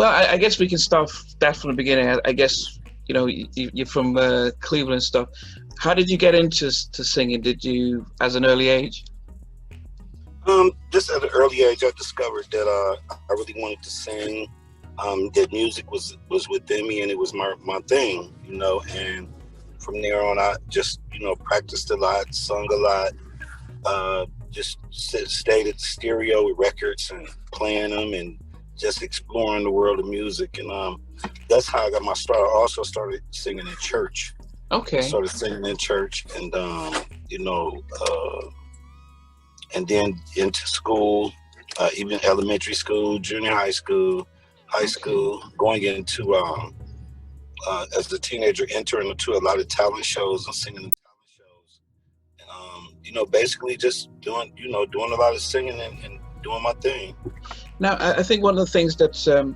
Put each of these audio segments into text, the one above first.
Well, I guess we can start that from the beginning. I guess, you're from Cleveland and stuff. How did you get into to singing? Did you, as an early age? Just at an early age, I discovered that I really wanted to sing. That music was within me, and it was my thing, and from there on, I just, practiced a lot, sung a lot, just stayed at the stereo with records and playing them and just exploring the world of music. And that's how I got my start. I also started singing in church. Okay. I started singing in church, and, and then into school, even elementary school, junior high school, going into, as a teenager, entering into a lot of talent shows and singing in talent shows. And, basically just doing a lot of singing and doing my thing. Now, I think one of the things that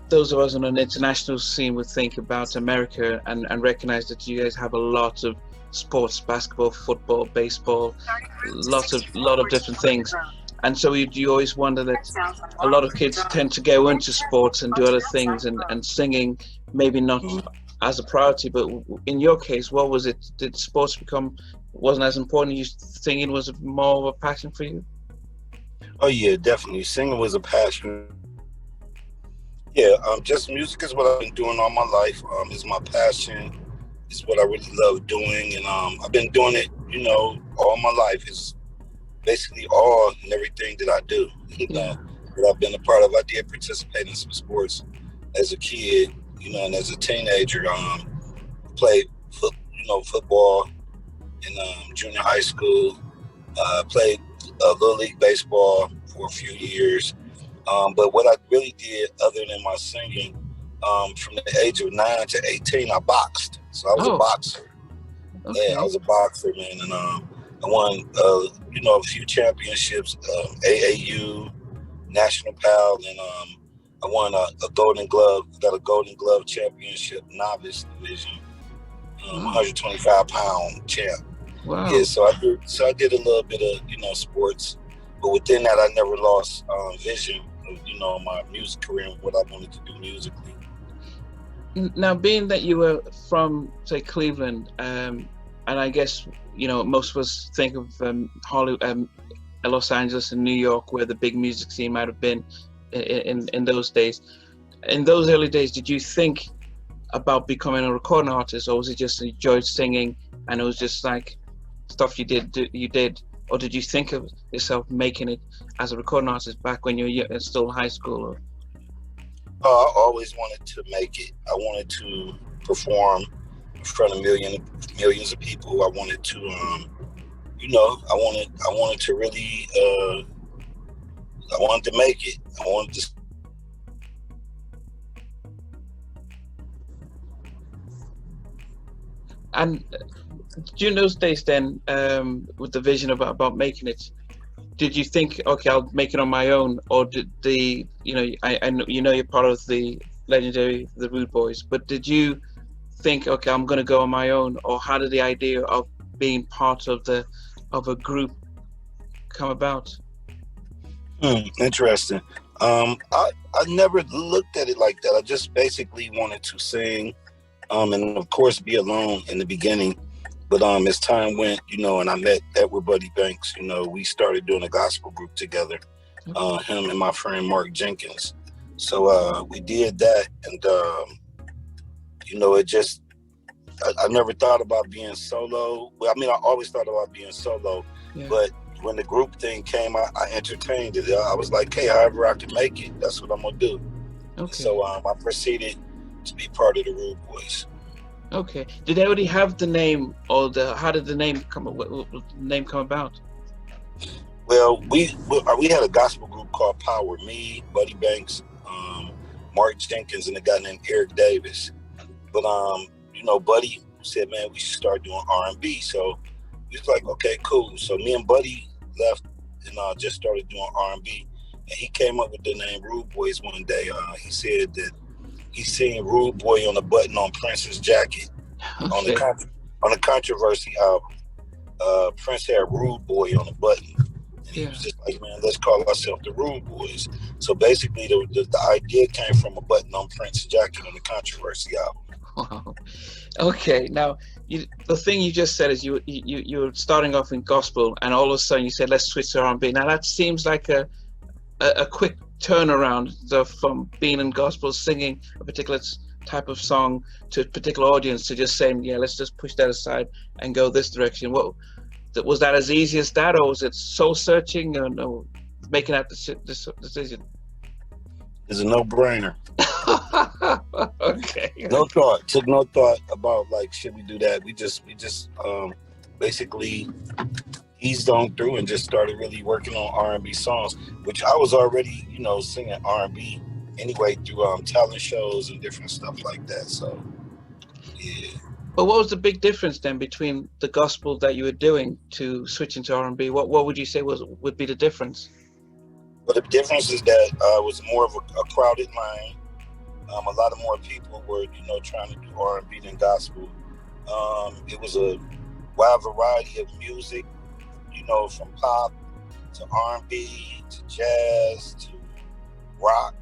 those of us on an international scene would think about America and recognize that you guys have a lot of sports, basketball, football, baseball, lot of different things. And so you always wonder that a lot of kids tend to go into sports and do other things, and singing maybe not as a priority. But in your case, what was it? Did sports wasn't as important? You singing was more of a passion for you? Oh yeah, definitely. Singing was a passion. Yeah, just music is what I've been doing all my life. It's my passion. It's what I really love doing, and I've been doing it, all my life. It's basically all and everything that I do, that I've been a part of. I did participate in some sports as a kid, and as a teenager, played football in junior high school. Played Little League baseball for a few years. But what I really did, other than my singing, from the age of 9 to 18, I boxed. So I was a boxer. Okay. Yeah, I was a boxer, man, and I won, a few championships, AAU, National Pal, and I won a Golden Glove. Got a Golden Glove championship, novice division, 125-pound champ. Wow. Yeah, so I did a little bit of sports, but within that, I never lost vision of my music career and what I wanted to do musically. Now, being that you were from, say, Cleveland, and I guess most of us think of Hollywood, Los Angeles, and New York, where the big music scene might have been in those days. In those early days, did you think about becoming a recording artist, or was it just you enjoyed singing and it was just like stuff you did, or did you think of yourself making it as a recording artist back when you were still in high school? Or? I always wanted to make it. I wanted to perform in front of millions of people. I wanted to, I wanted to really, I wanted to make it. I wanted to. And during those days, then, with the vision about making it, did you think, okay, I'll make it on my own, or did I know you're part of the legendary The Rude Boys, but did you think, okay, I'm going to go on my own, or how did the idea of being part of a group come about? Interesting. I never looked at it like that. I just basically wanted to sing, and of course be alone in the beginning. But as time went, and I met Edward Buddy Banks, we started doing a gospel group together, him and my friend Mark Jenkins. So we did that, and it just, I never thought about being solo. Well, I mean, I always thought about being solo, but when the group thing came, I entertained it. I was like, hey, however I can make it, that's what I'm gonna do. Okay. So I proceeded to be part of the Rude Boys. Okay. Did they already have the name, or how did the name come about? Well, we had a gospel group called Power. Me, Buddy Banks, Mark Jenkins, and a guy named Eric Davis. But Buddy said, man, we should start doing R&B. So we was like, okay, cool. So me and Buddy left and just started doing R&B. And he came up with the name Rude Boys one day. He said that he seen Rude Boy on the button on Prince's jacket. Okay. On the Controversy album. Prince had Rude Boy on the button. And And he Yeah. was just like, man, let's call ourselves the Rude Boys. So basically, the idea came from a button-on Prince jacket on the Controversy album. Wow. Okay. Now, the thing you just said is you're starting off in gospel, and all of a sudden you said let's switch to R&B. Now that seems like a quick turnaround from being in gospel, singing a particular type of song to a particular audience, to just saying, yeah, let's just push that aside and go this direction. What was that, as easy as that, or was it soul searching or making that decision? It's a no-brainer. Okay. No thought. Took no thought about like, should we do that? We just basically eased on through and just started really working on R&B songs, which I was already, singing R&B anyway through talent shows and different stuff like that. So yeah. But what was the big difference then between the gospel that you were doing to switching to R&B? What would you say would be the difference? Well, the difference is that it was more of a crowded line. A lot of more people were, trying to do R&B than gospel. It was a wide variety of music, from pop to R&B to jazz to rock.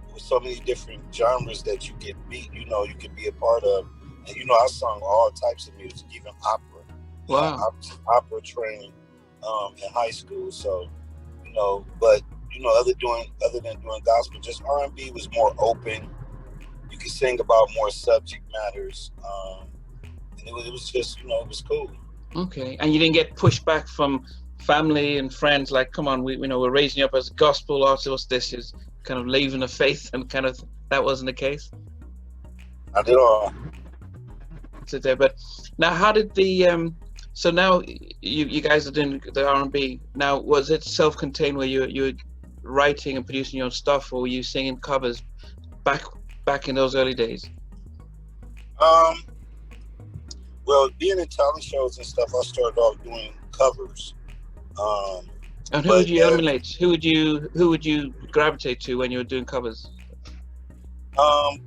There was so many different genres that you could be, you could be a part of. And I sung all types of music, even opera. Wow. I was opera trained in high school, so but other than doing gospel, just R&B was more open. You could sing about more subject matters, and it was just it was cool. Okay, and you didn't get pushback from family and friends like, come on, we're raising you up as a gospel artist. What's this? Is kind of leaving the faith, and kind of that wasn't the case. Not at all. There, but now, how did the so now you guys are doing the R&B. Now, was it self-contained where you were writing and producing your own stuff, or were you singing covers back in those early days? Well, being in talent shows and stuff, I started off doing covers. And who would you emulate? Who would you gravitate to when you were doing covers?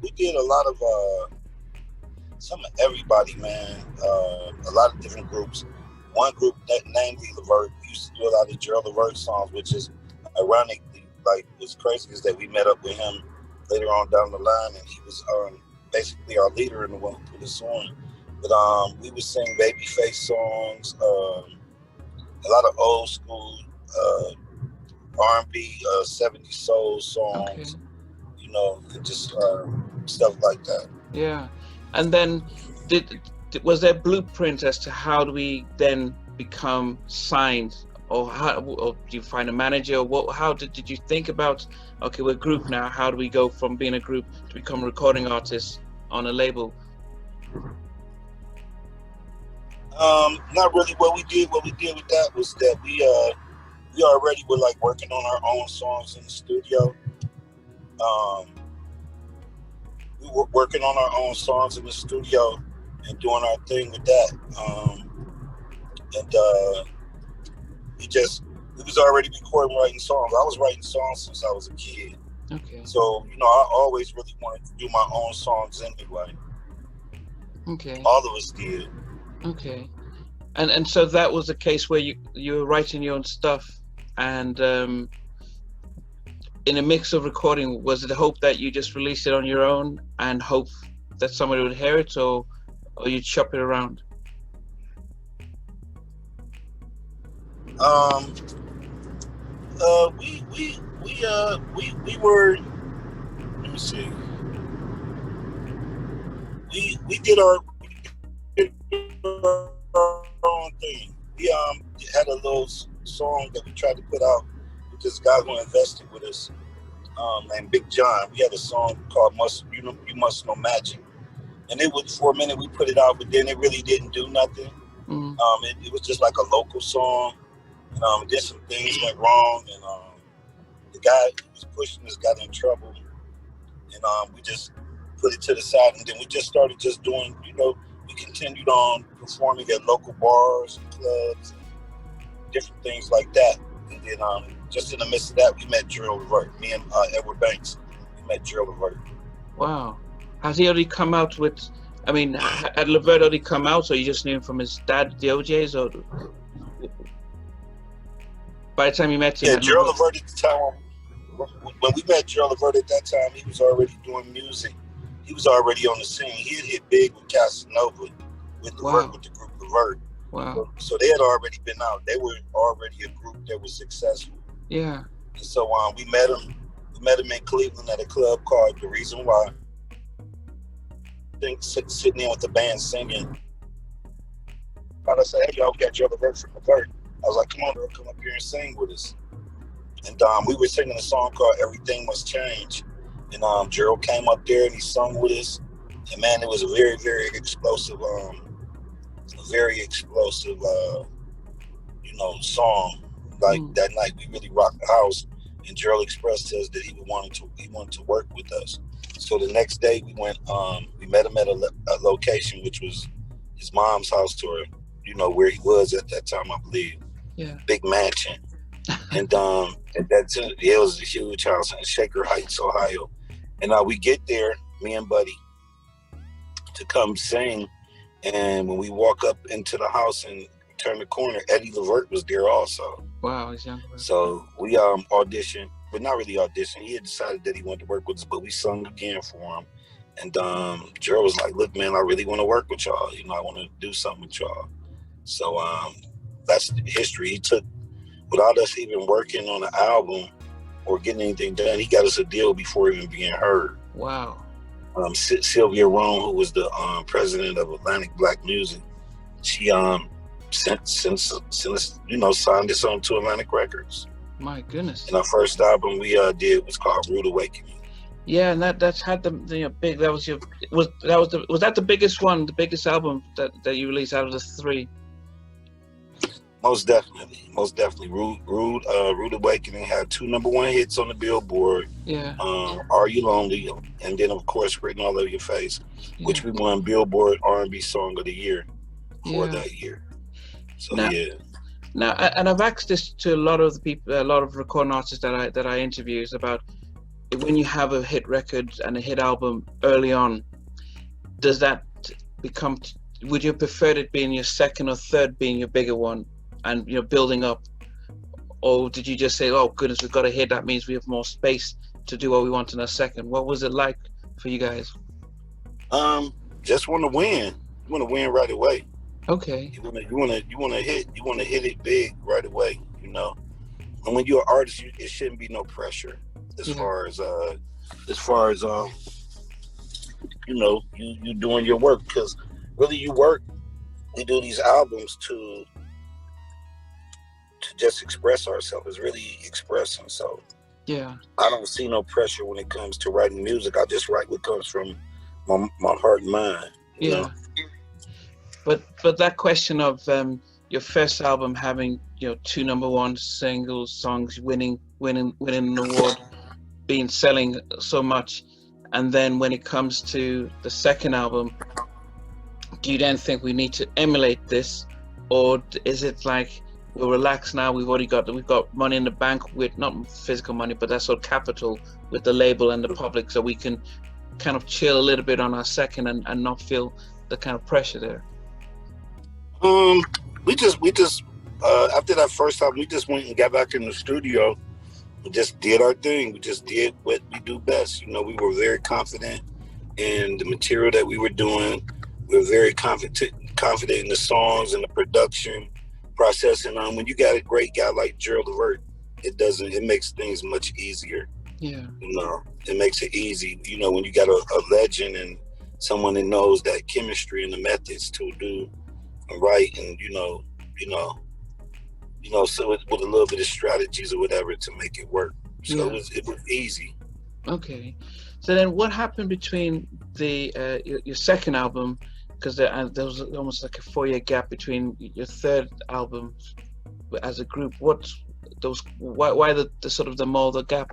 We did a lot of some of everybody, man. A lot of different groups. One group, namely Levert, used to do a lot of Gerald Levert songs, which is ironically, like, what's crazy is that we met up with him later on down the line, and he was basically our leader and the one who put us on. But we would sing Babyface songs, a lot of old school R&B, 70s soul songs, and just stuff like that. Yeah. And then was there a blueprint as to how do we then become signed, or do you find a manager, or how did you think about, okay, we're a group now, how do we go from being a group to become recording artists on a label? Not really. What we did with that was that we already were like working on our own songs in the studio. We were working on our own songs in the studio and doing our thing with that. We was already recording, writing songs. I was writing songs since I was a kid. Okay. So, I always really wanted to do my own songs anyway. Okay. All of us did. Okay. And so that was the case where you were writing your own stuff, and in a mix of recording, was it the hope that you just released it on your own and hope that somebody would hear it, or you'd shop it around? We were, let me see. We did our own thing. We had a little song that we tried to put out with this guy who invested with us, named Big John. We had a song called You Must Know Magic. And it was, for a minute we put it out, but then it really didn't do nothing. Mm-hmm. It was just like a local song. And then some things went wrong, and the guy who was pushing us got in trouble. And we just put it to the side, and then we just started just doing, we continued on performing at local bars and clubs and different things like that. And then just in the midst of that, we met Gerald Levert. Me and Edward Banks, we met Gerald Levert. Wow. Has he already come out with, had Levert already come out, or you just knew him from his dad, the OJs, or? By the time you met him Yeah, at Gerald Levert? Levert at the time, when we met Gerald Levert at that time, he was already doing music. He was already on the scene. He had hit big with Casanova, with Levert, Wow. with the group Levert. Wow. So they had already been out. They were already a group that was successful. Yeah. And so we met him. We met him in Cleveland at a club called The Reason Why. Sitting there with the band singing. I said, "Hey, y'all, we got Gerald Levert from Levert." I was like, "Come on, bro, come up here and sing with us." And we were singing a song called "Everything Must Change." And Gerald came up there and he sung with us. And man, it was a very, very explosive, song. Like that night, we really rocked the house. And Gerald expressed to us that he wanted to work with us. So the next day we went. We met him at a location, which was his mom's house, or where he was at that time, I believe. Yeah. Big mansion. And it was a huge house in Shaker Heights, Ohio. And we get there, me and Buddy, to come sing. And when we walk up into the house and turn the corner, Eddie Levert was there also. Wow, he's young. So we auditioned, but not really auditioned. He had decided that he wanted to work with us, but we sung again for him. And Gerald was like, "Look, man, I really want to work with y'all. I want to do something with y'all." So that's the history. He took, without us even working on an album or getting anything done, he got us a deal before even being heard. Wow. Sylvia Rome, who was the president of Atlantic Black Music, she signed us on to Atlantic Records. My goodness. And our first album we did was called Rude Awakening. Yeah, and that's had the big. Was that the biggest one, the biggest album that you released out of the three? Most definitely. Rude Awakening had 2 #1 hits on the Billboard. Yeah. Are You Lonely? And then of course Written All Over Your Face, which we won Billboard R&B Song of the Year for that year. So Now, and I've asked this to a lot of the people, a lot of recording artists that I interview, is about when you have a hit record and a hit album early on, does that become? Would you prefer it being your second or third being your bigger one, and building up, or did you just say, "Oh goodness, we've got a hit. That means we have more space to do what we want in our second"? What was it like for you guys? Just want to win. You want to win right away. Okay. You want to hit it big right away. And when you're an artist, it shouldn't be no pressure as far as you doing your work, because really we do these albums to just express ourselves. It's really expressing. So I don't see no pressure when it comes to writing music. I just write what comes from my heart and mind. You know? But that question of your first album having 2 #1 singles, songs, winning an award, selling so much, and then when it comes to the second album, do you then think we need to emulate this, or is it like we'll relax now? We've got money in the bank, with not physical money, but that sort of capital with the label and the public, so we can kind of chill a little bit on our second and not feel the kind of pressure there. We just after that first album, we just went and got back in the studio. We just did our thing. We just did what we do best. We were very confident in the material that we were doing. We were very confident in the songs and the production process. And when you got a great guy like Gerald Levert, it makes things much easier. Yeah. It makes it easy. When you got a legend and someone that knows that chemistry and the methods to do and write, and so with a little bit of strategies or whatever to make it work. So it was easy. Okay. So then what happened between your second album, because there was almost like a 4-year gap between your third album as a group? Why the sort of the gap?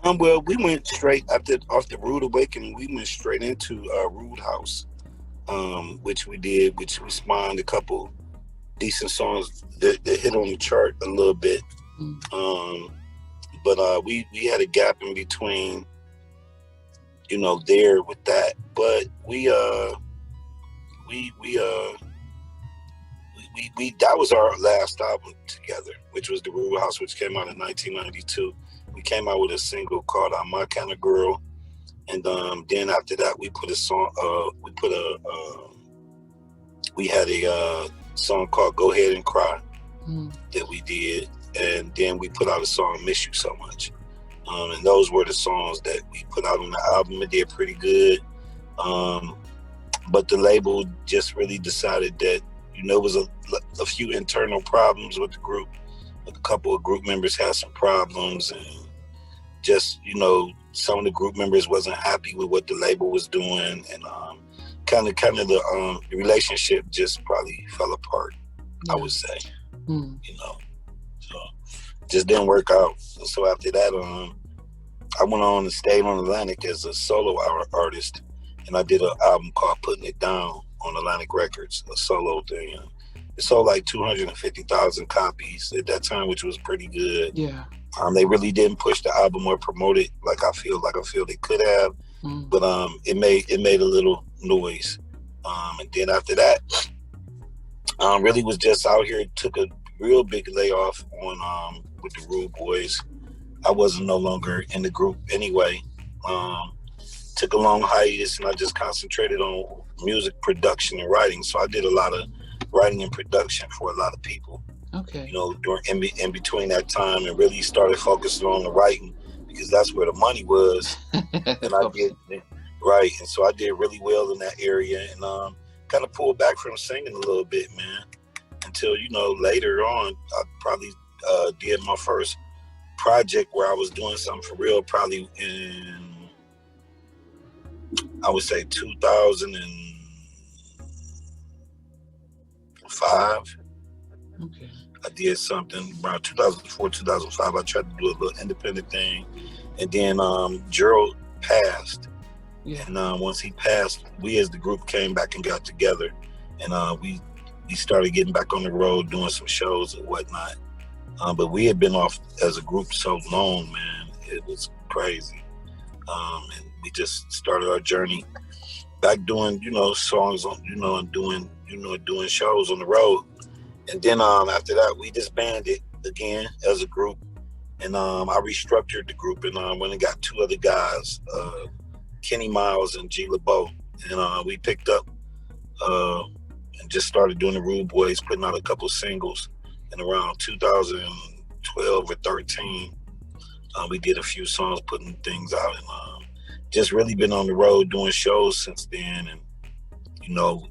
Well, we went straight off the Rude Awakening. We went straight into Rude House, which we spawned a couple decent songs that hit on the chart a little bit. But we had a gap in between, there with that. But we we that was our last album together, which was The Rude House, which came out in 1992. We came out with a single called "I'm My Kind of Girl," and then after that we put a song. We had a song called "Go Ahead and Cry" that we did, and then we put out a song "Miss You So Much," and those were the songs that we put out on the album. It did pretty good, but the label just really decided that, you know, it was a few internal problems with the group. A couple of group members had some problems, and just, you know, some of the group members wasn't happy with what the label was doing, and kind of the relationship just probably fell apart. I would say, you know, so just didn't work out. So after that, I went on and stayed on Atlantic as a solo artist, and I did an album called "Putting It Down" on Atlantic Records, a solo thing. It sold like 250,000 copies at that time, which was pretty good. Yeah. They really didn't push the album or promote it like I feel they could have, but it made a little noise. And then after that, really was just out here. Took a real big layoff on with the Rude Boys. I wasn't no longer in the group anyway. Took a long hiatus, and I just concentrated on music production and writing. So I did a lot of writing and production for a lot of people. Okay. You know, during in between that time, and really started focusing on the writing because that's where the money was. And I did right, and so I did really well in that area, and kind of pulled back from singing a little bit, man. Until, you know, later on, I probably did my first project where I was doing something for real, probably in, I would say, 2005. Okay. I did something around 2004, 2005. I tried to do a little independent thing, and then Gerald passed. Yeah. And once he passed, we as the group came back and got together, and we started getting back on the road, doing some shows and whatnot. But we had been off as a group so long, man. It was crazy. And we just started our journey back doing, you know, songs on, you know, and doing shows on the road. And then after that, we disbanded again as a group, and I restructured the group, and went and got two other guys, Kenny Miles and G. LeBeau, and we picked up and just started doing the Rude Boys, putting out a couple singles. And around 2012 or 13, we did a few songs, putting things out, and just really been on the road doing shows since then. And you know,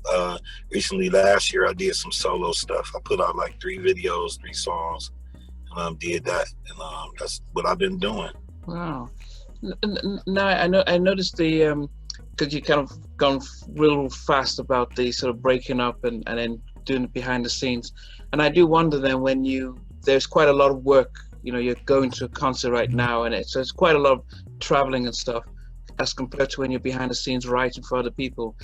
recently last year I did some solo stuff. I put out like 3 videos, 3 songs, and did that, and that's what I've been doing. Wow. Now I noticed the because you kind of gone real fast about the sort of breaking up and then doing it behind the scenes, and I do wonder then when there's quite a lot of work. You know, you're going to a concert right now, and so it's quite a lot of traveling and stuff as compared to when you're behind the scenes writing for other people.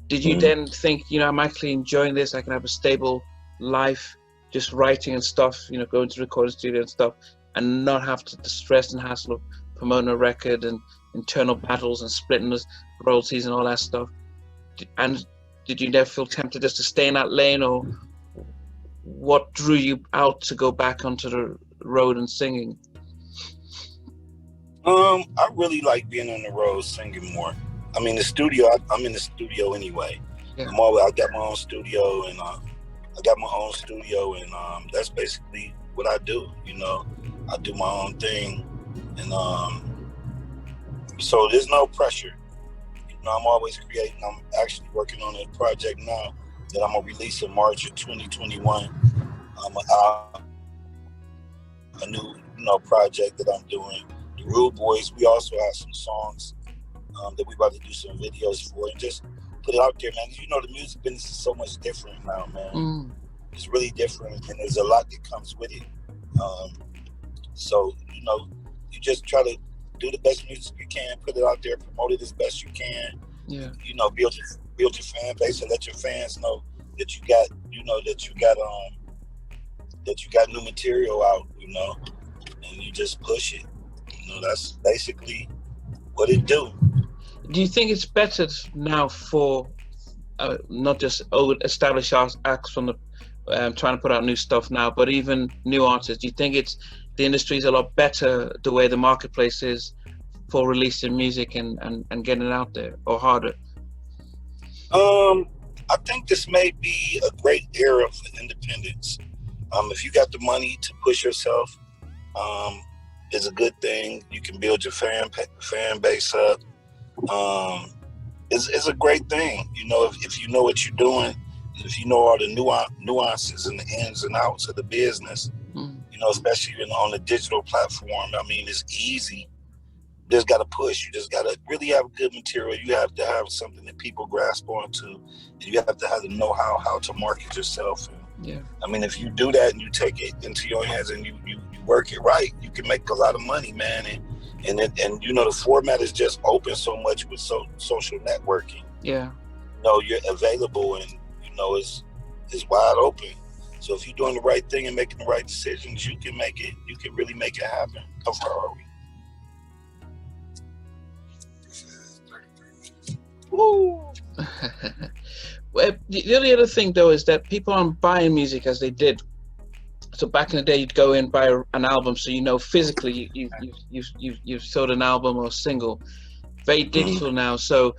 Did you then think, you know, I'm actually enjoying this, I can have a stable life, just writing and stuff, you know, going to the recording studio and stuff, and not have the stress and hassle of promoting a record and internal battles and splitting the royalties and all that stuff? And did you never feel tempted just to stay in that lane, or what drew you out to go back onto the road and singing? I really like being on the road singing more. I mean, the studio, I'm in the studio anyway. Yeah. I got my own studio, and that's basically what I do. You know, I do my own thing, and so there's no pressure. You know, I'm always creating. I'm actually working on a project now that I'm gonna release in March of 2021. A new, you know, project that I'm doing. The Rude Boys. We also have some songs that we about to do some videos for, and just put it out there, man. You know, the music business is so much different now, man. It's really different, and there's a lot that comes with it. So, you know, you just try to do the best music you can, put it out there, promote it as best you can. Yeah. You know, build your fan base, and let your fans know that you got, you know, that you got new material out, you know, and you just push it. You know, that's basically what it do. Do you think it's better now for not just old established acts from the trying to put out new stuff now, but even new artists, do you think the industry is a lot better the way the marketplace is for releasing music and getting it out there, or harder? I think this may be a great era for independence. If you got the money to push yourself, it's a good thing. You can build your fan base up. It's a great thing. You know, if you know what you're doing, if you know all the nuances and the ins and outs of the business, you know, especially on the digital platform. I mean, it's easy. You just got to push. You just got to really have good material. You have to have something that people grasp onto, and you have to have the know-how how to market yourself. And, yeah. I mean, if you do that and you take it into your hands and you work it right, you can make a lot of money, man. And you know, the format is just open so much with social networking. Yeah. You know, you're available, and you know, it's wide open. So if you're doing the right thing and making the right decisions, you can make it. You can really make it happen. How far are we? Woo! Well, the only other thing though is that people aren't buying music as they did. So back in the day, you'd go in buy an album, so you know physically you've sold an album or a single. Very digital now, so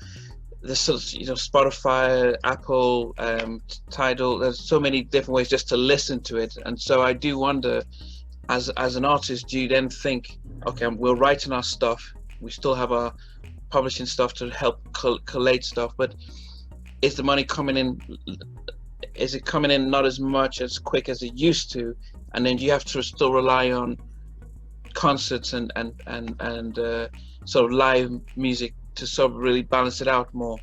there's, you know, Spotify, Apple, Tidal. There's so many different ways just to listen to it, and so I do wonder, as an artist, do you then think, okay, we're writing our stuff, we still have our publishing stuff to help collate stuff, but is the money coming in? Is it coming in not as much as quick as it used to, and then you have to still rely on concerts and sort of live music to sort of really balance it out more?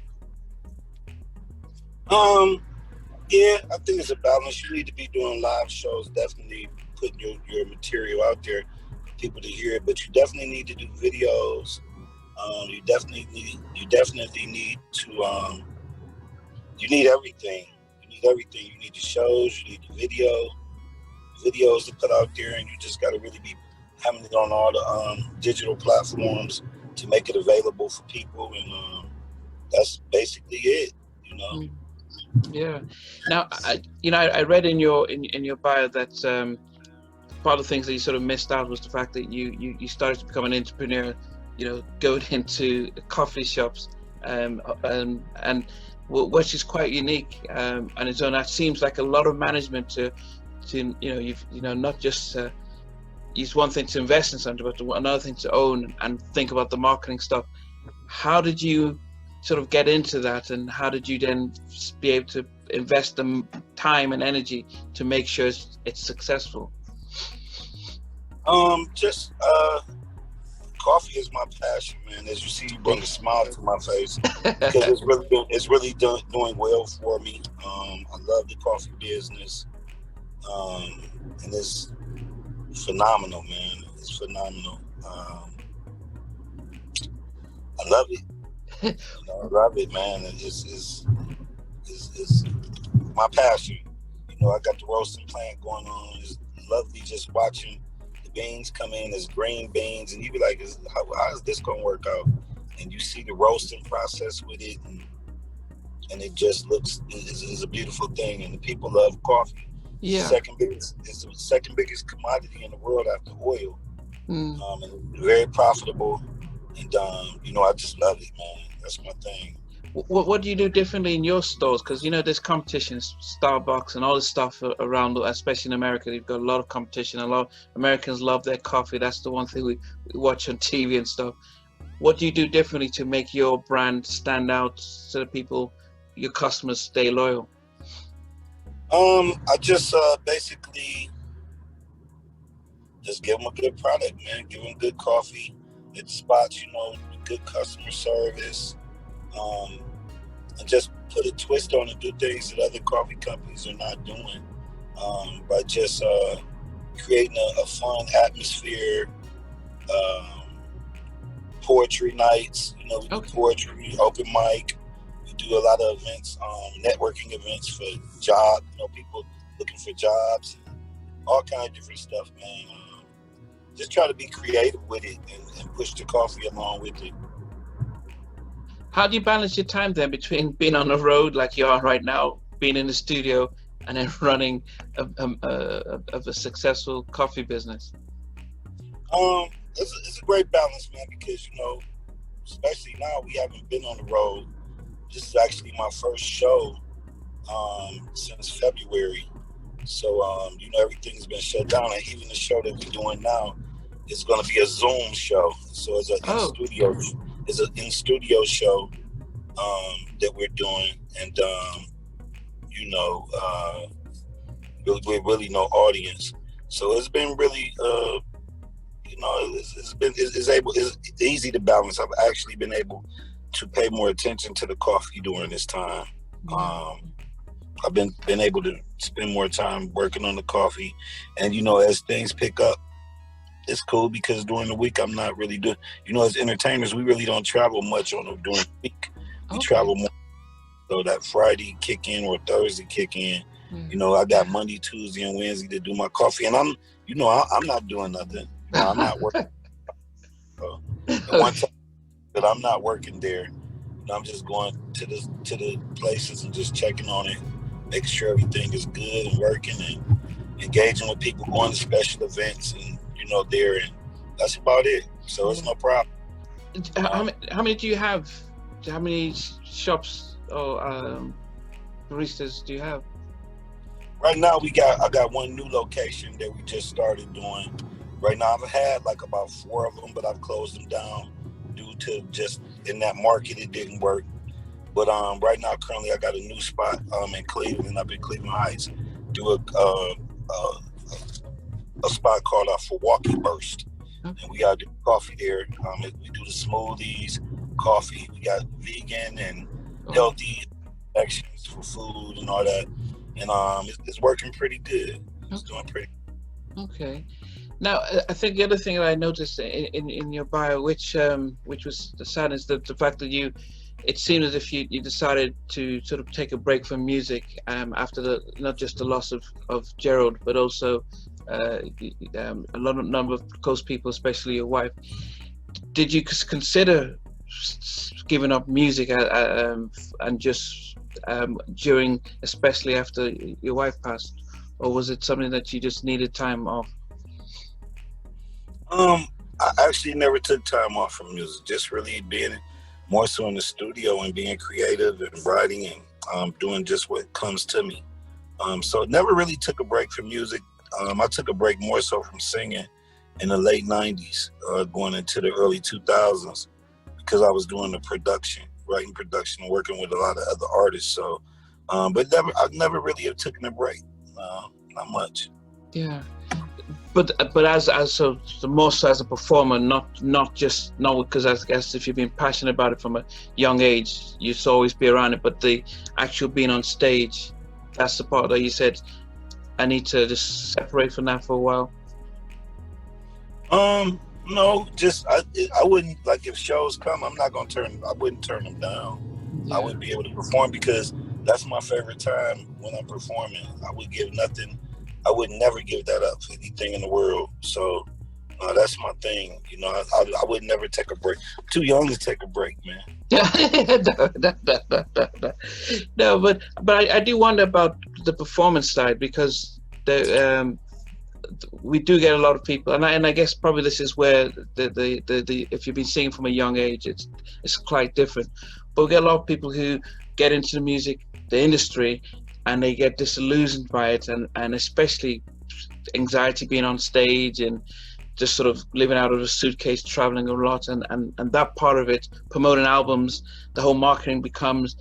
Yeah, I think it's a balance. You need to be doing live shows, definitely putting your material out there for people to hear it, but you definitely need to do videos. You definitely need to you need everything. Everything. You need the shows, you need the videos to put out there, and you just got to really be having it on all the digital platforms to make it available for people, and that's basically it, you know. Yeah. Now, I read in your bio that part of the things that you sort of missed out was the fact that you started to become an entrepreneur, you know, going into coffee shops, and which is quite unique on its own. That seems like a lot of management to not just it's one thing to invest in something, but another thing to own and think about the marketing stuff. How did you sort of get into that, and how did you then be able to invest the time and energy to make sure it's successful? Coffee is my passion, man. As you see, you bring a smile to my face because it's really doing well for me. I love the coffee business, and it's phenomenal, man. It's phenomenal. I love it. I love it, man. It's my passion. You know, I got the roasting plant going on. It's lovely just watching beans come in as green beans, and you be like, how is this gonna work out? And you see the roasting process with it, and it just looks is a beautiful thing. And the people love coffee. Yeah. It's the second biggest commodity in the world after oil. And very profitable, and you know, I just love it, man. That's my thing. What do you do differently in your stores? Because, you know, there's competitions, Starbucks and all this stuff around, especially in America. You've got a lot of competition. A lot of Americans love their coffee. That's the one thing we watch on TV and stuff. What do you do differently to make your brand stand out so that people, your customers, stay loyal? I just basically just give them a good product, man. Give them good coffee at the spots, you know, good customer service. And just put a twist on and do things that other coffee companies are not doing, by just creating a fun atmosphere, poetry nights, you know, we do poetry, open mic, we do a lot of events, networking events for jobs, you know, people looking for jobs, and all kinds of different stuff, man. Just try to be creative with it and push the coffee along with it. How do you balance your time then between being on the road like you are right now, being in the studio, and then running of a successful coffee business? It's a great balance, man, because, especially now we haven't been on the road. This is actually my first show since February. So, everything's been shut down. And even the show that we're doing now is going to be a Zoom show. So it's an in-studio show that we're doing. And, with really no audience. So it's been really, it's easy to balance. I've actually been able to pay more attention to the coffee during this time. I've been able to spend more time working on the coffee, and as things pick up, it's cool because during the week I'm not really doing. As entertainers, we really don't travel much during the week. We travel more, so that Friday kick in or Thursday kick in. I got Monday, Tuesday, and Wednesday to do my coffee, and I'm not doing nothing. I'm not working. One time that I'm not working there, I'm just going to the places and just checking on it, making sure everything is good and working, and engaging with people, going to special events, and there, and that's about it. So it's no problem. How many do you have? How many shops or baristas do you have? Right now I got one new location that we just started doing. Right now I've had like about 4 of them, but I've closed them down due to just in that market it didn't work. But right now currently I got a new spot in Cleveland, up in Cleveland Heights. Do a spot called Milwaukee Burst, and we got coffee there. We do the smoothies, coffee. We got vegan and healthy sections for food and all that, and it's working pretty good. It's doing pretty. Okay. Now, I think the other thing that I noticed in your bio, which was sad, is the fact that it seemed as if you decided to sort of take a break from music after not just the loss of Gerald, but also a number of close people, especially your wife. Did you consider giving up music and just during, especially after your wife passed, or was it something that you just needed time off? I actually never took time off from music, just really being more so in the studio and being creative and writing and doing just what comes to me. So never really took a break from music. I took a break more so from singing in the late 90s, going into the early 2000s, because I was doing the writing production, and working with a lot of other artists. So, but I never really have taken a break, not much. Yeah. But as so more so as a performer, not because I guess if you've been passionate about it from a young age, you should always be around it. But the actual being on stage, that's the part that you said, I need to just separate from that for a while. No, just I wouldn't, like, if shows come, I wouldn't turn them down. Yeah. I wouldn't be able to perform because that's my favorite time when I'm performing. I would never give that up for anything in the world. So that's my thing. I would never take a break. I'm too young to take a break, man. No, but I do wonder about the performance side, because we do get a lot of people, and I guess probably this is where the if you've been singing from a young age, it's quite different. But we get a lot of people who get into the industry, and they get disillusioned by it, and especially anxiety being on stage and just sort of living out of a suitcase, traveling a lot, and that part of it, promoting albums, the whole marketing becomes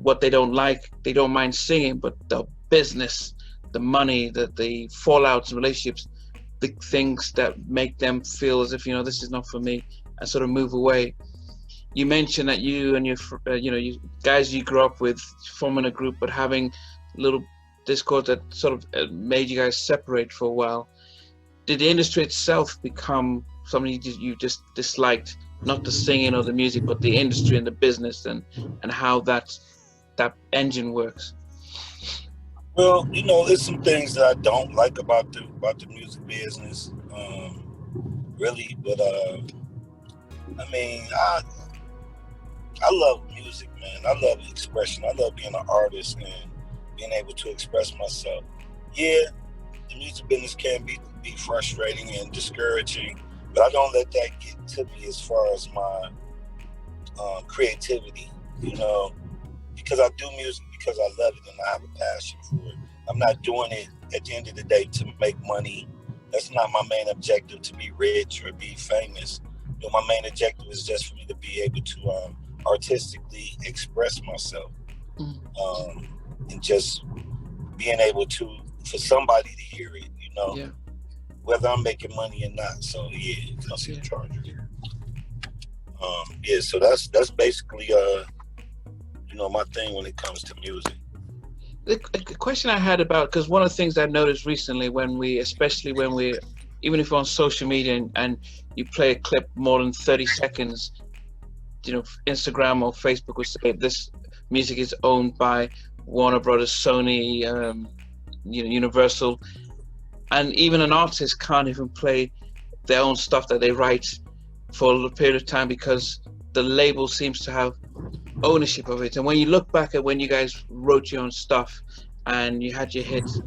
what they don't like. They don't mind singing, but the business, the money, the fallouts and relationships, the things that make them feel as if, this is not for me, and sort of move away. You mentioned that you and your you guys you grew up with forming a group, but having little discord that sort of made you guys separate for a while. Did the industry itself become something you just disliked, not the singing or the music, but the industry and the business and how that engine works? Well, there's some things that I don't like about the music business, really. But I love music, man. I love expression. I love being an artist and being able to express myself. Yeah, the music business can be frustrating and discouraging, but I don't let that get to me as far as my creativity, you know, because I do music because I love it and I have a passion for it. I'm not doing it at the end of the day to make money. That's not my main objective, to be rich or be famous. You know, my main objective is just for me to be able to artistically express myself, and just being able to, for somebody to hear it, you know, whether I'm making money or not. So yeah, you can see the charger. Yeah, so that's basically you know, my thing when it comes to music. The question I had about, because one of the things I've noticed recently especially when we, even if we're on social media and you play a clip more than 30 seconds, you know, Instagram or Facebook will say this music is owned by Warner Brothers, Sony, you know, Universal, and even an artist can't even play their own stuff that they write for a period of time because the label seems to have ownership of it. And when you look back at when you guys wrote your own stuff and you had your hits,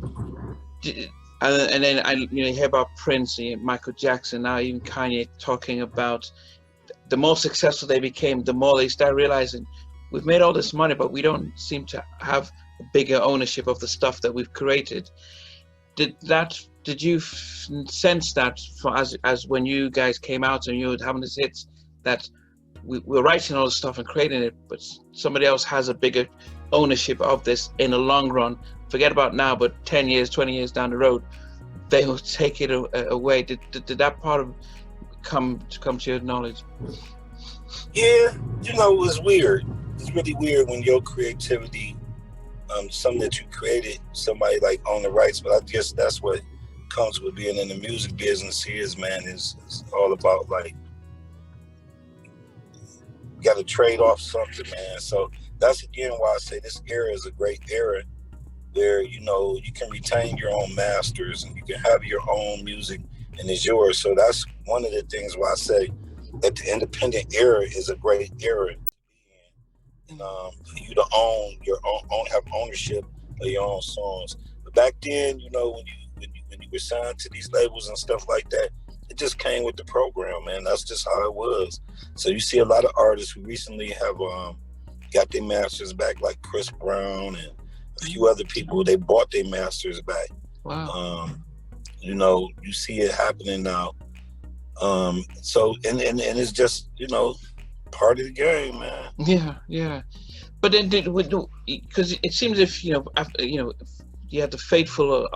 and then you hear about Prince and Michael Jackson, now even Kanye, talking about the more successful they became, the more they start realizing we've made all this money, but we don't seem to have a bigger ownership of the stuff that we've created. Did you sense that as when you guys came out and you were having these hits, that we're writing all this stuff and creating it, but somebody else has a bigger ownership of this in the long run? Forget about now, but 10 years, 20 years down the road, they will take it away. Did that part of come to your knowledge? Yeah, you know, it was weird. It's really weird when your creativity, something that you created, somebody like own the rights. But I guess that's what comes with being in the music business is, man, is all about, like, you got to trade off something, man. So that's again why I say this era is a great era where, you know, you can retain your own masters and you can have your own music and it's yours. So that's one of the things why I say that the independent era is a great era to be in. And for you to own your own, have ownership of your own songs. But back then, you know, when you were signed to these labels and stuff like that, it just came with the program, man. That's just how it was. So you see a lot of artists who recently have got their masters back, like Chris Brown and a few other people. They bought their masters back. Wow. You know, you see it happening now. So and it's just, you know, part of the game, man. Yeah. But then because it seems if you had the fateful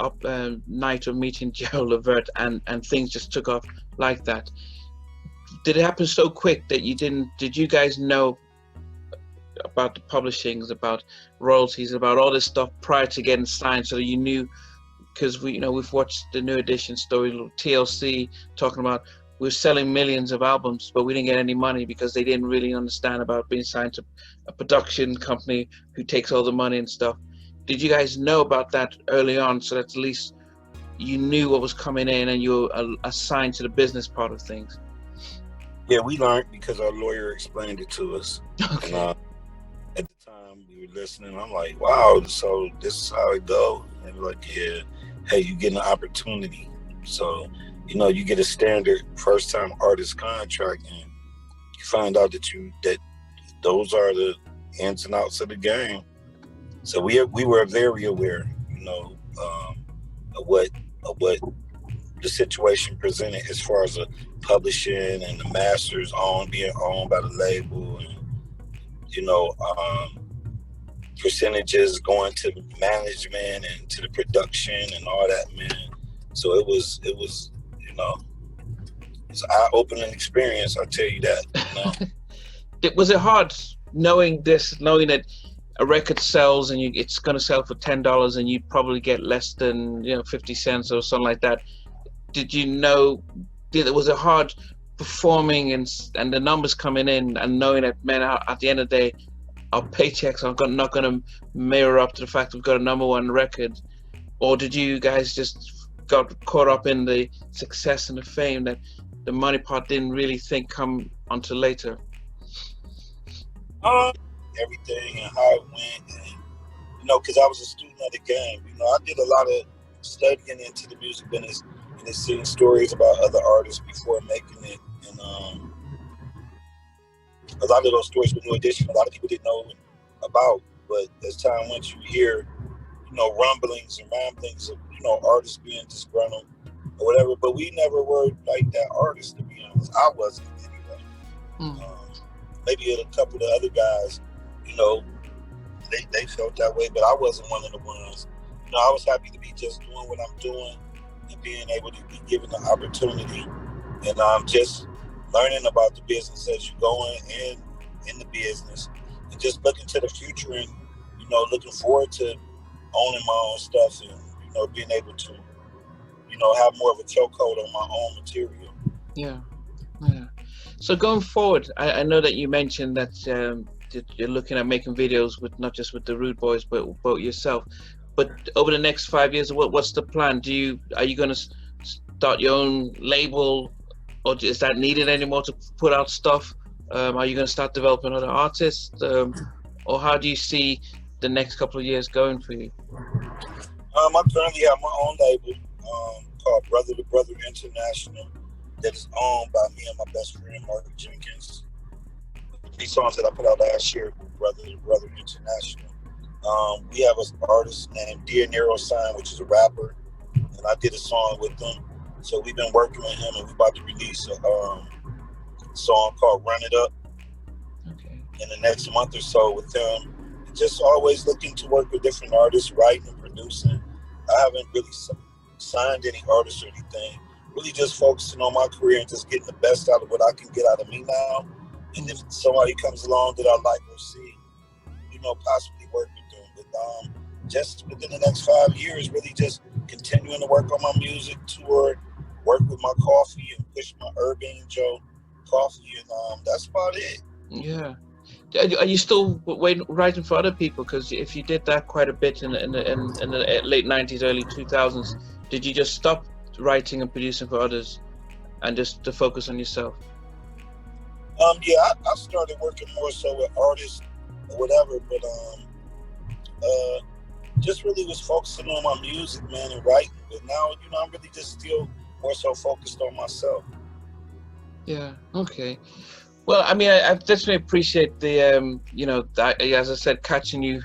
night of meeting Gerald Levert and things just took off like that. Did it happen so quick that did you guys know about the publishings, about royalties, about all this stuff prior to getting signed, so that you knew? Because we've watched the New Edition story, TLC, talking about we're selling millions of albums, but we didn't get any money because they didn't really understand about being signed to a production company who takes all the money and stuff. Did you guys know about that early on, so that at least you knew what was coming in and you were assigned to the business part of things? Yeah, we learned because our lawyer explained it to us. Okay. And, at the time we were listening, I'm like, wow, so this is how it goes. And we're like, yeah, hey, you get an opportunity. So, you know, you get a standard first time artist contract and you find out that those are the ins and outs of the game. So we were very aware, you know, of what the situation presented as far as the publishing and the masters being owned by the label, and, you know, percentages going to management and to the production and all that, man. So it was, you know, it's an eye-opening experience, I'll tell you that. You know? Was it hard knowing that a record sells and it's going to sell for $10 and you probably get less than 50 cents or something like that? Did you know? Was it hard performing and the numbers coming in and knowing that, man, at the end of the day, our paychecks are not going to mirror up to the fact we've got a #1 record? Or did you guys just got caught up in the success and the fame that the money part didn't really come until later? Everything and how it went, and, because I was a student of the game. I did a lot of studying into the music business and seeing stories about other artists before making it. And a lot of those stories were new addition. A lot of people didn't know about. But as time went, you hear, rumblings and ramblings of, artists being disgruntled or whatever. But we never were like that artist, to be honest. I wasn't anyway. Maybe a couple of the other guys, they felt that way, but I wasn't one of the ones. I was happy to be just doing what I'm doing and being able to be given the opportunity, and just learning about the business as you're going and in the business, and just looking to the future and looking forward to owning my own stuff and being able to have more of a chokehold on my own material. Yeah. So going forward, I know that you mentioned that you're looking at making videos with not just with the Rude Boys, but yourself. But over the next 5 years, what's the plan? Are you going to start your own label, or is that needed anymore to put out stuff? Are you going to start developing other artists, or how do you see the next couple of years going for you? I currently have my own label called Brother to Brother International that is owned by me and my best friend Mark Jenkins. These songs that I put out last year, Brother to Brother International. We have an artist named Dear Neuroscience, which is a rapper, and I did a song with him. So we've been working with him, and we're about to release a song called Run It Up in the next month or so with him. Just always looking to work with different artists, writing and producing. I haven't really signed any artists or anything. Really just focusing on my career and just getting the best out of what I can get out of me now. And if somebody comes along that I like or see, possibly work with them. But just within the next 5 years, really just continuing to work on my music, tour, work with my coffee and push my Urban Joe coffee, and that's about it. Yeah. Are you still writing for other people? Because if you did that quite a bit in the late 90s, early 2000s, did you just stop writing and producing for others and just to focus on yourself? Yeah, I started working more so with artists or whatever, but just really was focusing on my music, man, and writing. But now, I'm really just still more so focused on myself. Yeah. Okay. Well, I mean, I definitely appreciate the, as I said, catching you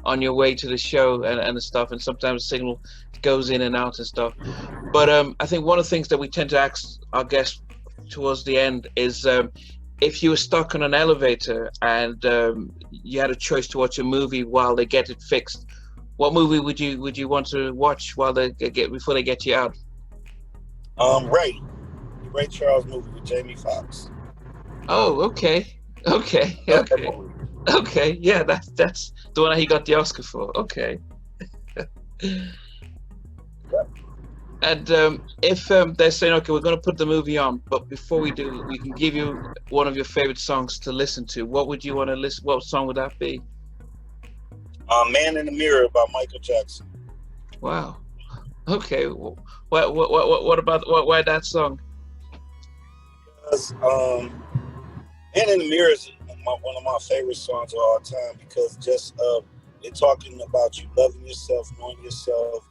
on your way to the show and the stuff, and sometimes the signal goes in and out and stuff. But I think one of the things that we tend to ask our guests towards the end is, if you were stuck on an elevator and you had a choice to watch a movie while they get it fixed, what movie would you want to watch before they get you out? The Ray Charles movie with Jamie Foxx. Oh, okay. Yeah, that's the one he got the Oscar for. Okay. And if they're saying, okay, we're going to put the movie on, but before we do, we can give you one of your favorite songs to listen to. What would you want to listen? What song would that be? Man in the Mirror by Michael Jackson. Wow. Okay. What about why that song? Because Man in the Mirror is one of my favorite songs of all time, because just it talking about you loving yourself, knowing yourself,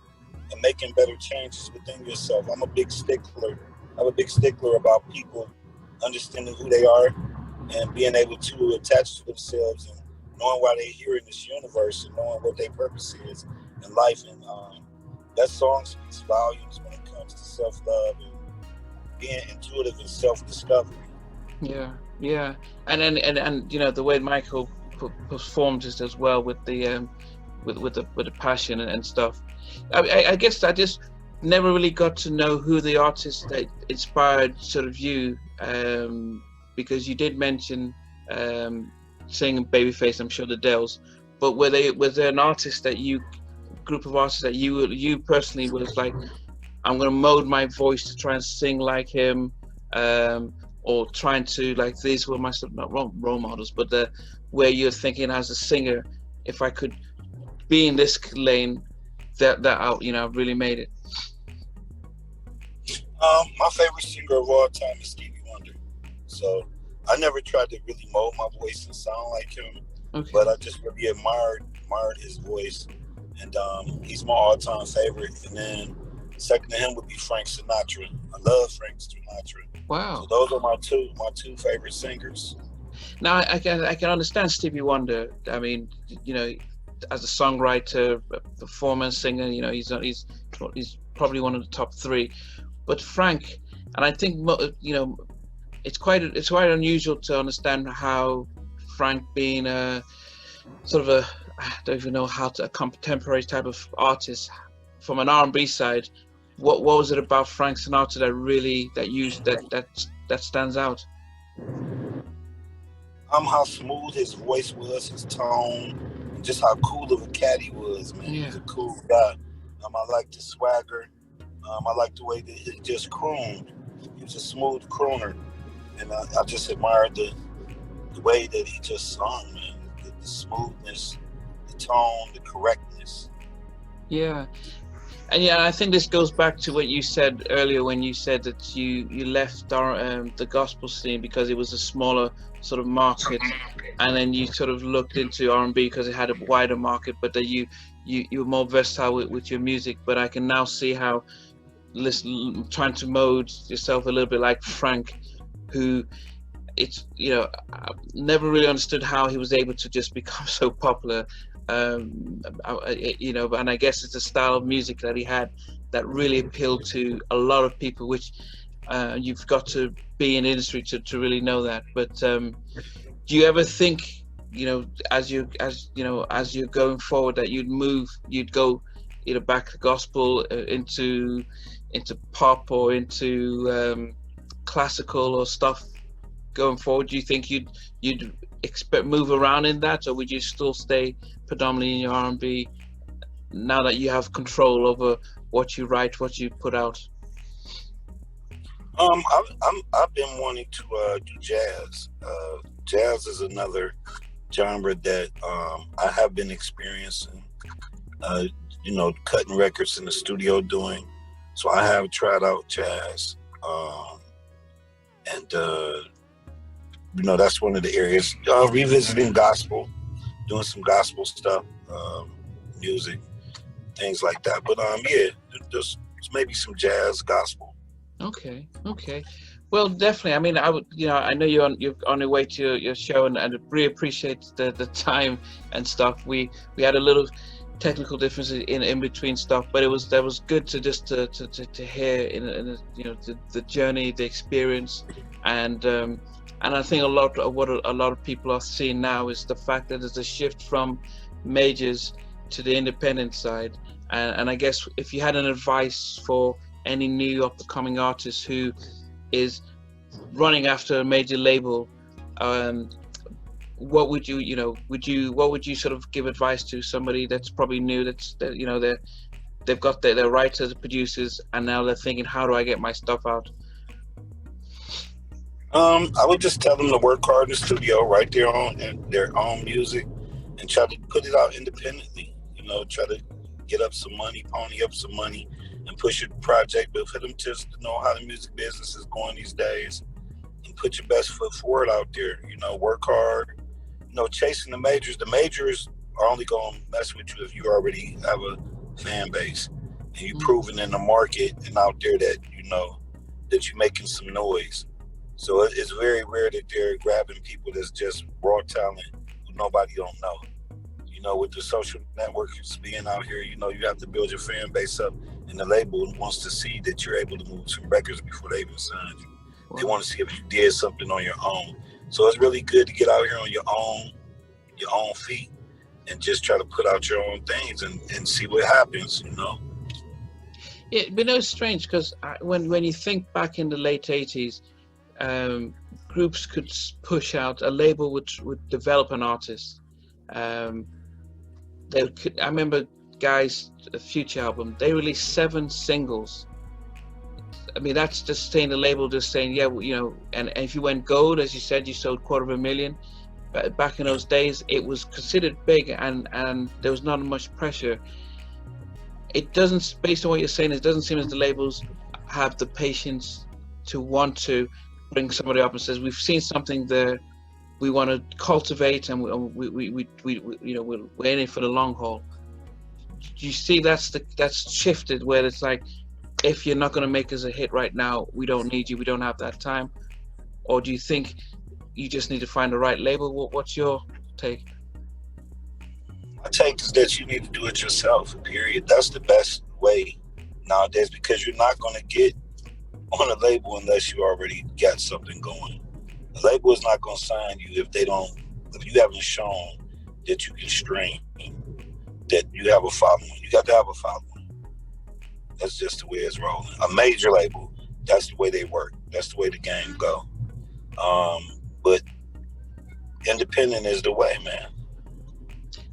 and making better changes within yourself. I'm a big stickler about people understanding who they are and being able to attach to themselves and knowing why they're here in this universe and knowing what their purpose is in life. And that song speaks volumes when it comes to self-love and being intuitive and self-discovery. Yeah, and the way Michael performed just as well with the with the passion and stuff. I guess I just never really got to know who the artist that inspired sort of you, because you did mention singing Babyface, I'm sure the Dells, but was there an artist group of artists that you personally was like, I'm gonna mold my voice to try and sing like him, or trying to, like, these were my not role models, but where you're thinking as a singer, if I could be in this lane, that I've really made it. My favorite singer of all time is Stevie Wonder. So I never tried to really mold my voice and sound like him, but I just really admired admired his voice, and he's my all-time favorite. And then second to him would be Frank Sinatra. I love Frank Sinatra. Wow. So those are my two favorite singers. Now I can understand Stevie Wonder. I mean, you know, as a songwriter, a performer, singer, you know, he's probably one of the top three. But Frank, and I think, you know, it's quite unusual to understand how Frank, being a sort of a, I don't even know how to, a contemporary type of artist from an R&B side, what was it about Frank Sinatra that stands out? How smooth his voice was, his tone, and just how cool of a cat he was, man. Yeah. He's a cool guy. I like the swagger. I like the way that he just crooned. He was a smooth crooner, and I just admired the way that he just sung, man. The smoothness, the tone, the correctness. Yeah. And yeah, I think this goes back to what you said earlier when you said that you left the gospel scene because it was a smaller sort of market, and then you sort of looked into R&B because it had a wider market, but that you were more versatile with your music. But I can now see how trying to mold yourself a little bit like Frank, who it's, you know, I never really understood how he was able to just become so popular. You know, and I guess it's a style of music that he had that really appealed to a lot of people, which you've got to be in the industry to really know that. But do you ever think, you know, as you're going forward, that you'd go either back to gospel, into pop, or into classical or stuff going forward? Do you think you'd expect move around in that, or would you still stay predominantly in your R&B now that you have control over what you write, what you put out? I've been wanting to do jazz. Jazz is another genre that I have been experiencing. You know, cutting records in the studio doing. So I have tried out jazz, and you know, that's one of the areas. Revisiting gospel, doing some gospel stuff, music, things like that. But yeah, there's maybe some jazz, gospel. Okay. Well, definitely. I mean, I would, you know, I know you're on your way to your show, and I really appreciate the time and stuff. We had a little technical differences in between stuff, but that was good to just to hear in you know, the journey, the experience, and I think a lot of what a lot of people are seeing now is the fact that there's a shift from majors to the independent side, and I guess if you had an advice for any new up-and-coming artist who is running after a major label, what would you sort of give advice to somebody that's probably new, that you know, they've got their writers, producers, and now they're thinking, how do I get my stuff out? I would just tell them to work hard in the studio, write their own music, and try to put it out independently. You know, try to get up some money, pony up some money, and push your project. But for them just to know how the music business is going these days, and put your best foot forward out there. You know, work hard. You know, chasing the majors. The majors are only going to mess with you if you already have a fan base and you're proving in the market and out there that, you know, that you're making some noise. So it's very rare that they're grabbing people that's just raw talent who nobody don't know. You know, with the social networks being out here, you know, you have to build your fan base up, and the label wants to see that you're able to move some records before they even sign you. They want to see if you did something on your own. So it's really good to get out here on your own feet and just try to put out your own things and see what happens, you know? Yeah, but no, it's strange because when you think back in the late 80s, groups could push out, a label would develop an artist. I remember guys, a Future album, they released 7 singles. I mean, that's just saying the label just saying, yeah, well, you know, and if you went gold, as you said, you sold 250,000. But back in those days, it was considered big, and there was not much pressure. It doesn't, based on what you're saying, it doesn't seem as the labels have the patience to want to bring somebody up and says, we've seen something there, we want to cultivate, and you know, we're in it for the long haul. Do you see that's shifted, where it's like, if you're not going to make us a hit right now, we don't need you, we don't have that time? Or do you think you just need to find the right label? What's your take? My take is that you need to do it yourself, period. That's the best way nowadays, because you're not going to get on a label unless you already got something going. The label is not going to sign you if you haven't shown that you can stream, that you have a following. You got to have a following. That's just the way it's rolling. A major label, that's the way they work. That's the way the game go. But independent is the way, man.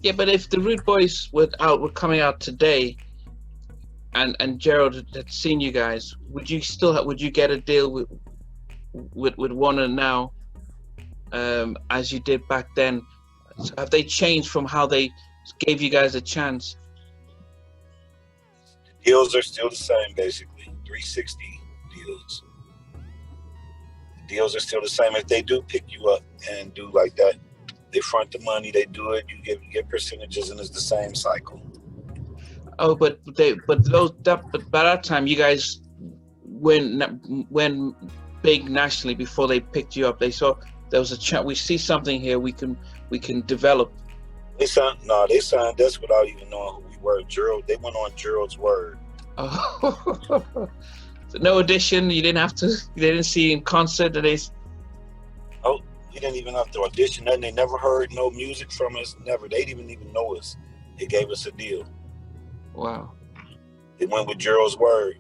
Yeah, but if the Rude Boys were coming out today, and Gerald had seen you guys, would you get a deal with Warner now, as you did back then? So have they changed from how they gave you guys a chance? The deals are still the same, basically. 360 deals. The deals are still the same. If they do pick you up and do like that, they front the money, they do it, you get percentages, and it's the same cycle. Oh, but by that time you guys went big nationally before they picked you up. They saw there was a chance. We see something here. We can develop. They signed us without even knowing who we were. Gerald, they went on Gerald's word. Oh. So no audition. You didn't have to. They didn't see you in concert. Oh, we didn't even have to audition. Nothing. They never heard no music from us. Never. They didn't even know us. They gave us a deal. Wow. They went with Gerald's word,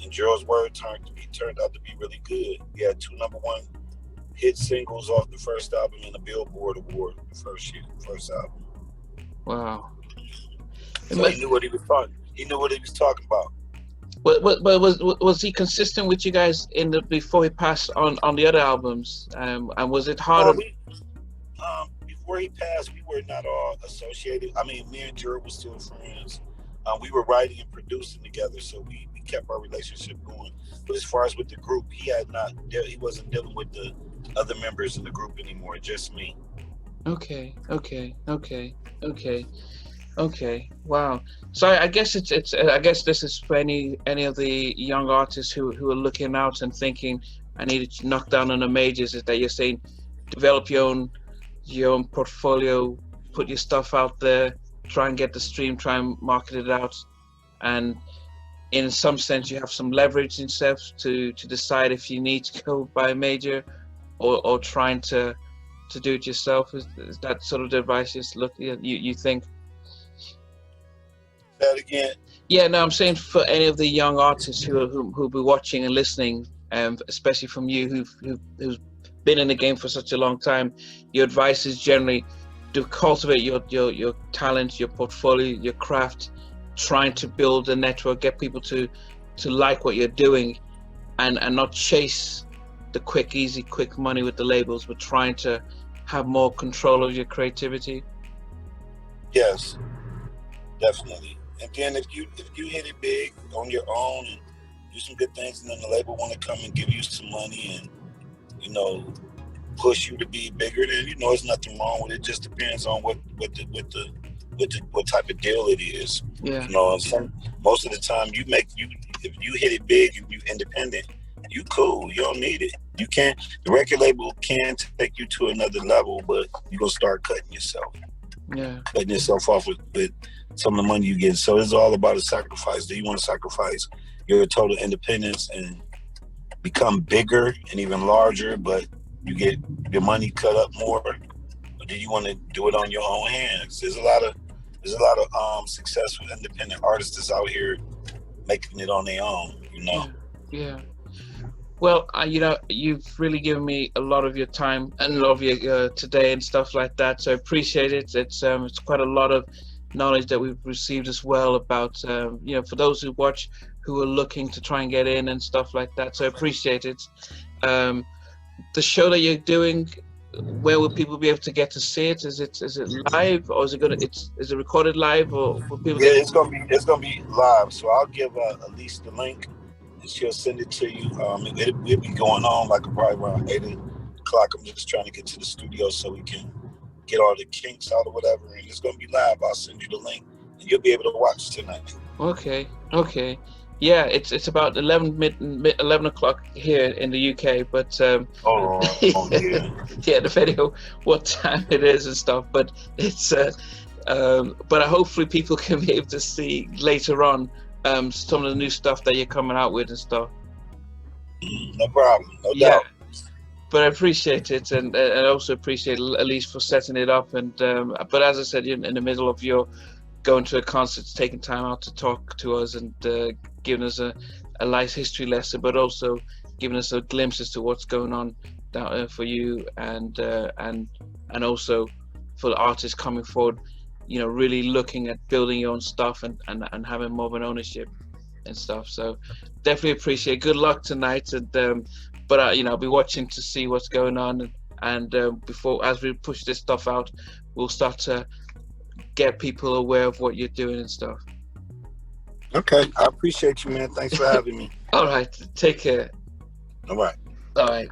and Gerald's word turned out to be really good. We had 2 #1 hit singles off the first album and a Billboard award the first album. Wow. So he knew what he was talking. He knew what he was talking about. But was he consistent with you guys before he passed on the other albums? And was it harder? Before he passed, we were not all associated. I mean, me and Gerald were still friends. We were writing and producing together, so we kept our relationship going. But as far as with the group, he wasn't dealing with the other members in the group anymore, just me. Okay. Wow. So I guess I guess this is for any of the young artists who are looking out and thinking, I need to knock down on the majors. Is that you're saying, develop your own portfolio, put your stuff out there, try and get the stream, try and market it out, and in some sense you have some leverage in yourself to decide if you need to go by a major or trying to do it yourself. Is that sort of the advice you think? That again? Yeah, no, I'm saying for any of the young artists who'll be watching and listening, especially from you who's been in the game for such a long time, your advice is generally to cultivate your talent, your portfolio, your craft, trying to build a network, get people to like what you're doing, and not chase the quick money with the labels, but trying to have more control of your creativity. Yes, definitely. And then if you hit it big on your own and do some good things, and then the label want to come and give you some money and, you know, push you to be bigger, then there's nothing wrong with it. Just depends on what type of deal it is. Yeah. Most of the time if you hit it big and you independent, you cool. You don't need it. You can't. The record label can take you to another level, but you're gonna start cutting yourself. Yeah. Cutting yourself off with some of the money you get. So it's all about a sacrifice. Do you want to sacrifice your total independence and become bigger and even larger, but you get your money cut up more, or do you want to do it on your own hands? There's a lot of successful independent artists that's out here making it on their own. Yeah. Well, you've really given me a lot of your time and a lot of your today and stuff like that. So I appreciate it. It's quite a lot of knowledge that we've received as well about for those who watch, who are looking to try and get in and stuff like that. So I appreciate it. The show that you're doing, where will people be able to get to see it? Is it live, or is it recorded live, or will people? Yeah, it's gonna be live. So I'll give Elise the link, and she'll send it to you. It'll be going on like probably around 8 o'clock. I'm just trying to get to the studio so we can get all the kinks out or whatever. And it's going to be live. I'll send you the link, and you'll be able to watch tonight. Okay. Yeah, it's about 11 o'clock here in the UK, but yeah. Yeah, depending on what time it is and stuff. But it's but hopefully people can be able to see later on some of the new stuff that you're coming out with and stuff. No problem, no doubt. But I appreciate it, and I also appreciate Elise for setting it up. And but as I said, you're in the middle of your going to a concert, taking time out to talk to us and giving us a life history lesson, but also giving us a glimpse as to what's going on down for you, and also for the artists coming forward, really looking at building your own stuff and having more of an ownership and stuff. So definitely appreciate it. Good luck tonight, and but I'll be watching to see what's going on, and before, as we push this stuff out, we'll start to get people aware of what you're doing and stuff. Okay, I appreciate you, man. Thanks for having me. All right, take care. All right.